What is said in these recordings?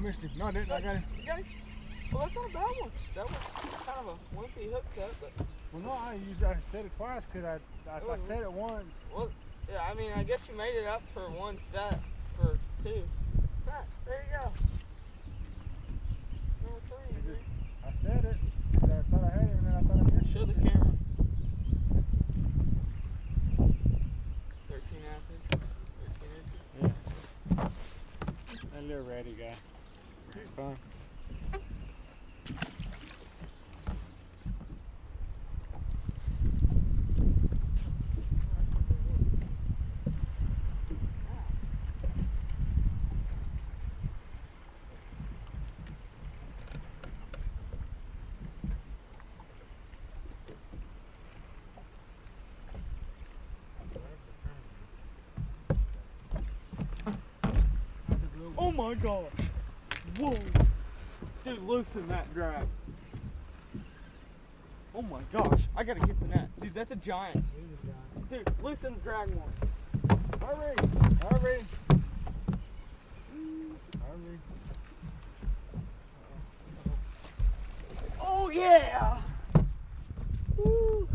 missed him. No, I didn't. I got him. You got him? Well, that's not a bad one. That was kind of a wimpy hook set, but. Well, no, I said it twice because I said it once. Well, yeah, I mean, I guess you made it up for one set for two. Right, there you go. Number three, man. I said it. I thought I had him, and then I thought I missed Show the him. camera. 13 inches. 13 inches. Yeah. That little ratty guy. He's fun. Oh my gosh. Whoa. Dude, loosen that drag. Oh my gosh. I gotta get the net. Dude, that's a giant. Dude, loosen the drag more. Hurry! Hurry! Hurry! Oh yeah! Woo.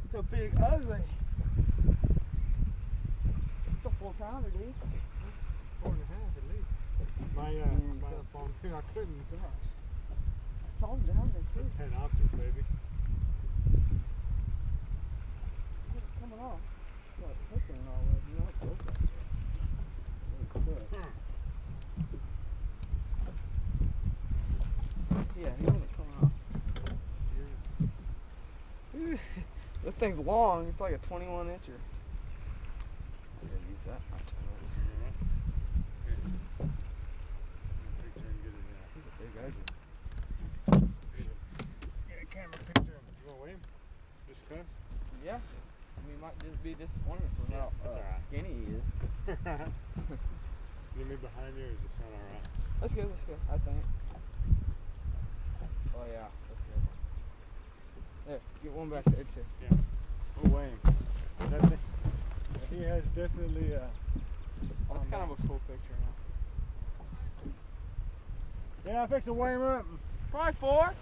It's a big ugly. It's a 4-pounder, dude. 4.5 at least. My phone too. I couldn't. Gosh. I saw him down there too. That's 10 optics, baby. It's coming off. It's like hooking all over. You know, it's open. Yeah, he wasn't coming off. That thing's long. It's like a 21 incher. I'm gonna use that. He's a big ugly. Get a camera picture. You want to weigh him? Just cuz? Yeah. I mean, might just be disappointed for how right. skinny he is. Get me behind you, or is the sun alright? That's good, I think. Oh yeah, that's good. There, get one back there too. Yeah. We'll weigh him. He has definitely That's kind of a cool picture now. yeah, I fixed to weigh him up. Probably 4.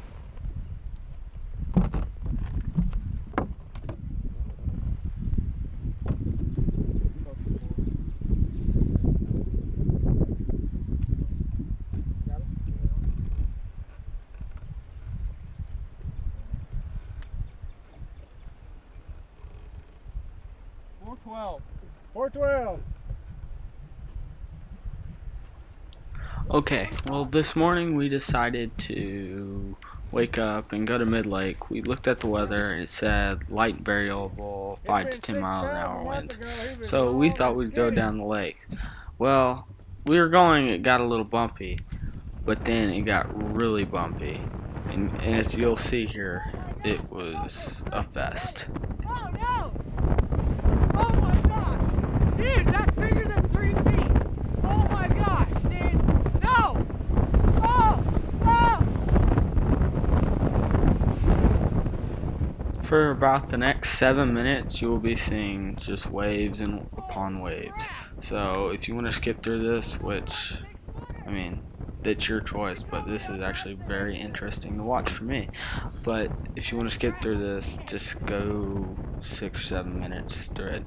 $4.12. 412. Okay, well this morning we decided to wake up and go to Mid-Lake. We looked at the weather and it said light variable 5 to 10 mile an hour winds. So we thought we'd go down the lake. Well, we were going, it got a little bumpy, but then it got really bumpy. And as you'll see here, it was a fest. Oh no! Oh my gosh! Dude, that's bigger than 3 feet! Oh my gosh, dude! No! Oh! Oh! For about the next 7 minutes, you will be seeing just waves and upon waves. So if you want to skip through this, which, I mean, that's your choice, but this is actually very interesting to watch for me. But if you want to skip through this, just go 6 or 7 minutes through it.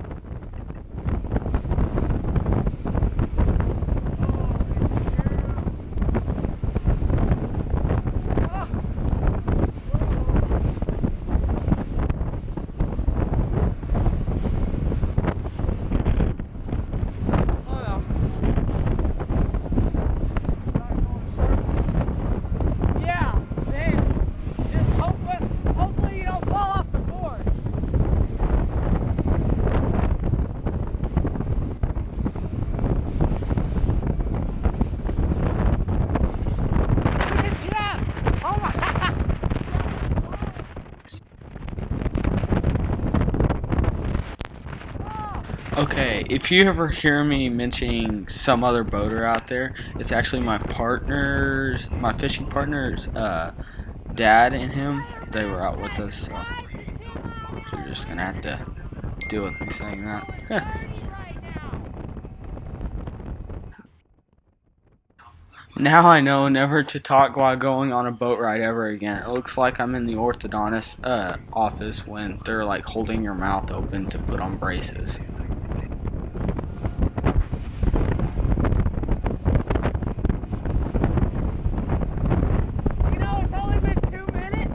Okay, if you ever hear me mentioning some other boater out there, it's actually my fishing partner's dad and him. They were out with us, so you're just gonna have to deal with me saying that. Now I know never to talk while going on a boat ride ever again. It looks like I'm in the orthodontist office when they're like holding your mouth open to put on braces. You know, it's only been 2 minutes.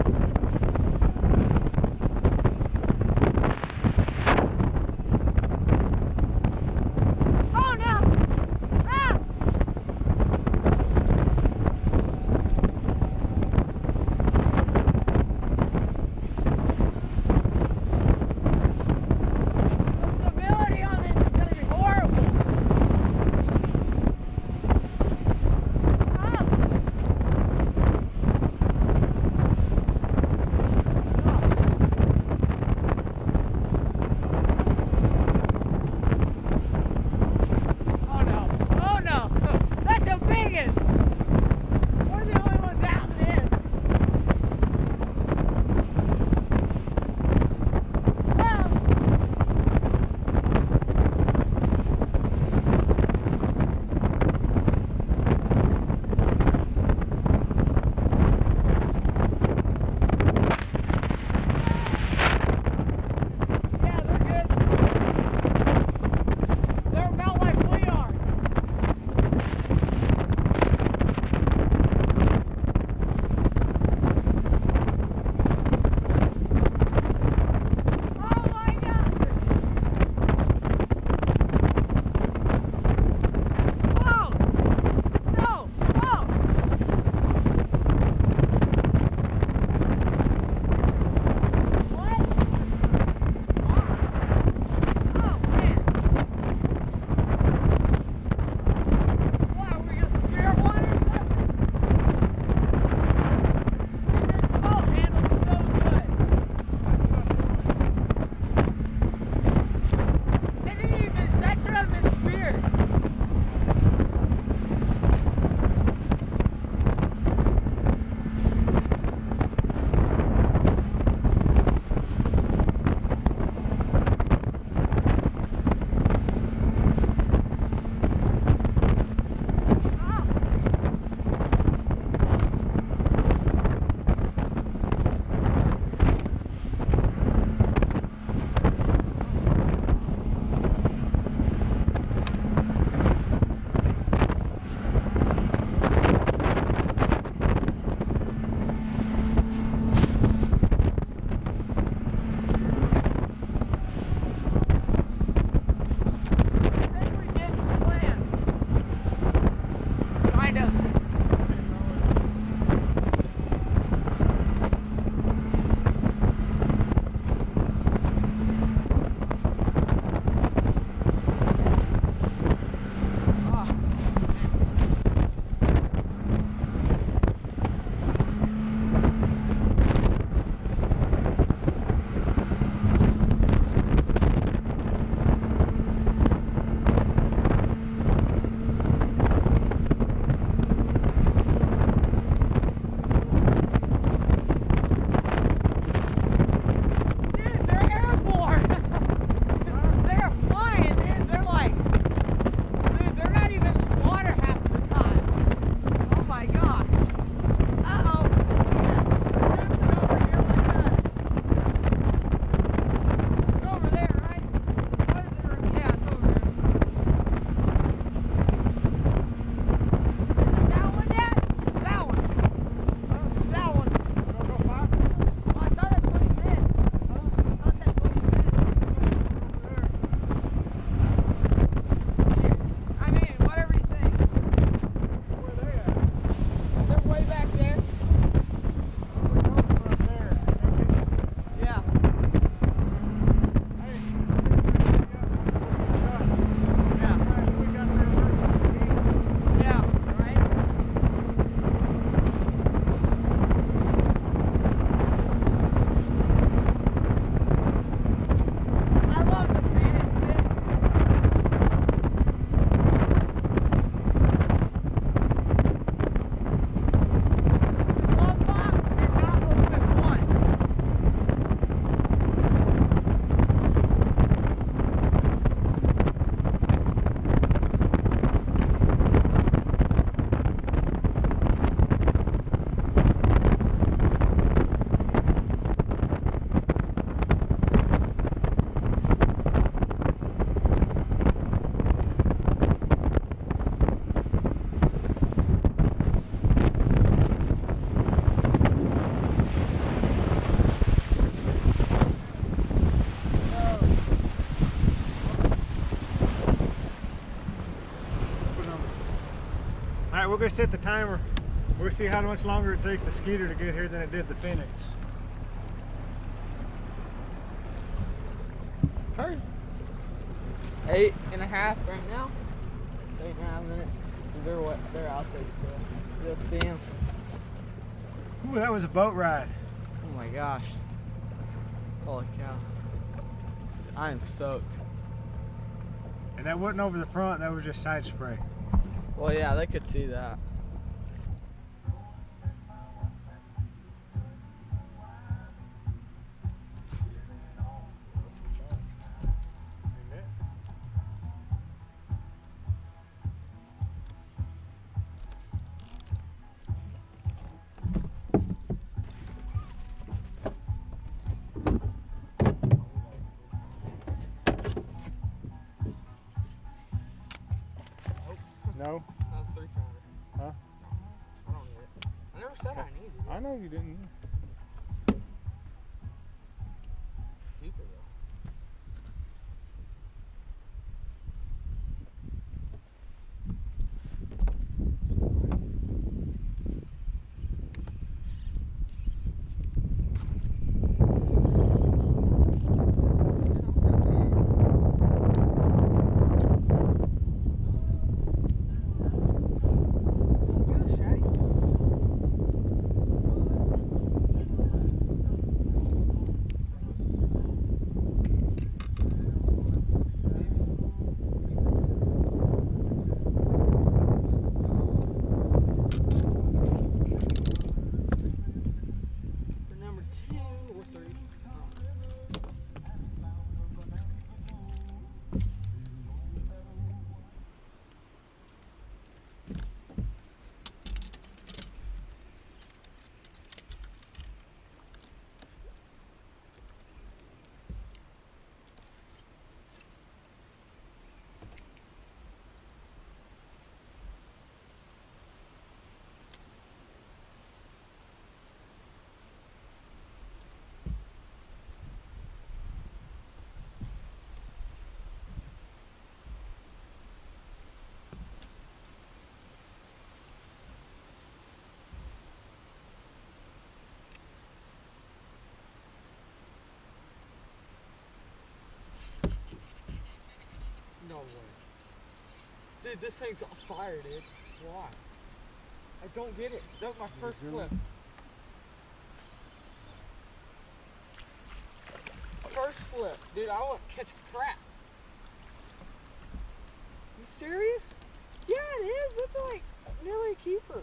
Oh no! Ah! Stability! Alright, we're going to set the timer. We're going to see how much longer it takes the Skeeter to get here than it did the Phoenix. Hurry. 8.5 right now. 8.5 minutes. They're outside still. You'll see them. Ooh, that was a boat ride. Oh my gosh. Holy cow. I am soaked. And that wasn't over the front, that was just side spray. Well, yeah, they could see that. No? That was 3 pounder. Huh? I don't need it. I never said I needed it. I know you didn't. Keep it though. No way. Dude, this thing's on fire, dude. Why? I don't get it. That was my first flip. First flip. Dude, I won't catch crap. You serious? Yeah, it is. That's like nearly a keeper.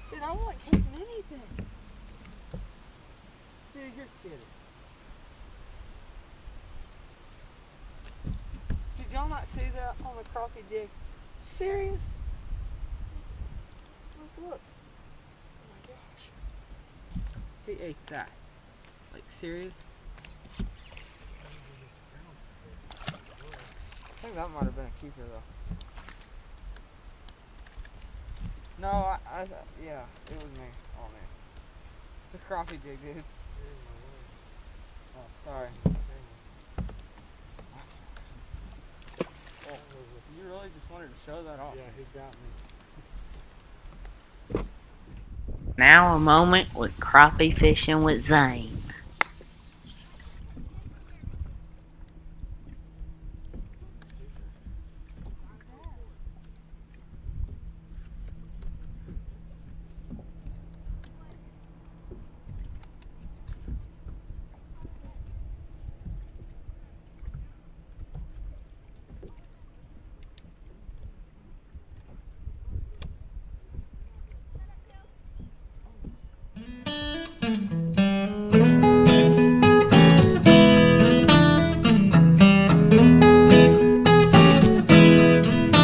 Dude, I won't catch anything. Dude, you're kidding. Did y'all not see that on the crappie jig? Serious? Look. Oh my gosh. He ate that. Like, serious? I think that might have been a keeper though. No, yeah, it was me. Oh man. It's a crappie jig, dude. Oh, sorry. Oh, you really just wanted to show that off? Yeah, he got me. Now a moment with crappie fishing with Zane.